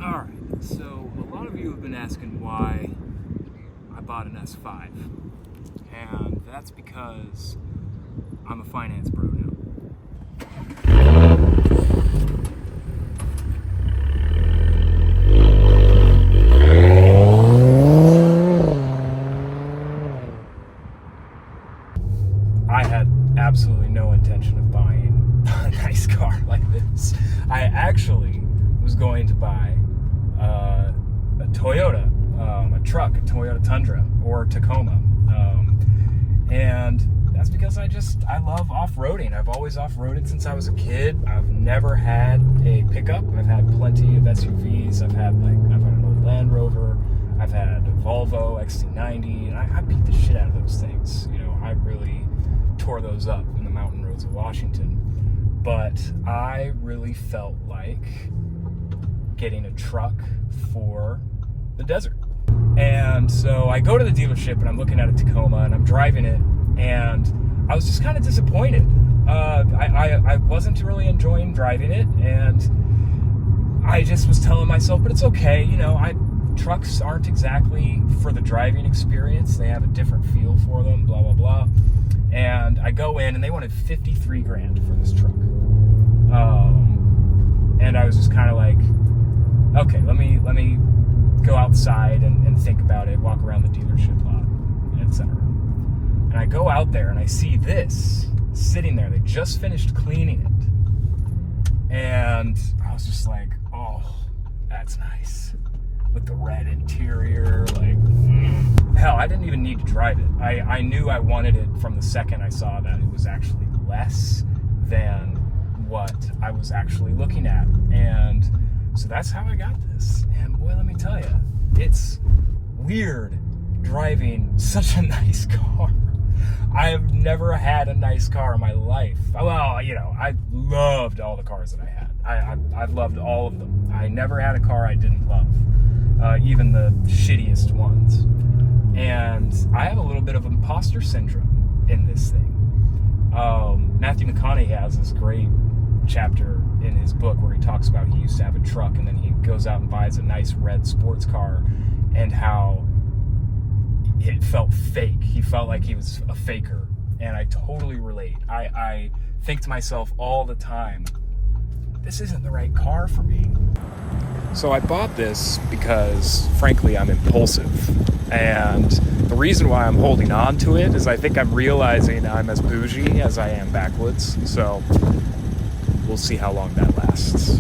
Alright, so a lot of you have been asking why I bought an S5. And that's because I'm a finance bro now. I had absolutely no intention of buying a nice car like this. I actually was going to buy a Toyota, a truck, a Toyota Tundra or Tacoma. And that's because I love off-roading. I've always off-roaded since I was a kid. I've never had a pickup. I've had plenty of SUVs. I've had an old Land Rover. I've had a Volvo XC90, and I beat the shit out of those things. You know, I really tore those up in the mountain roads of Washington. But I really felt like getting a truck for the desert. And so I go to the dealership and I'm looking at a Tacoma and I'm driving it, and I was just kind of disappointed. I wasn't really enjoying driving it, and I just was telling myself, but it's okay, you know, trucks aren't exactly for the driving experience. They have a different feel for them, blah, blah, blah. And I go in and they wanted $53,000 for this truck. And I was just kind of like, okay, let me go outside and think about it, walk around the dealership lot, etc. And I go out there and I see this sitting there. They just finished cleaning it. And I was just like, oh, that's nice. With the red interior, like, hell, I didn't even need to drive it. I knew I wanted it from the second I saw that it was actually less than what I was actually looking at. And so that's how I got this. And boy, let me tell you, it's weird driving such a nice car. I have never had a nice car in my life. Well, you know, I loved all the cars that I had. I loved all of them. I never had a car I didn't love, even the shittiest ones. And I have a little bit of imposter syndrome in this thing. Matthew McConaughey has this great chapter in his book where he talks about he used to have a truck and then he goes out and buys a nice red sports car, and how it felt fake. He felt like he was a faker, and I totally relate. I think to myself all the time, this isn't the right car for me. So I bought this because, frankly, I'm impulsive. And the reason why I'm holding on to it is I think I'm realizing I'm as bougie as I am backwoods. So we'll see how long that lasts.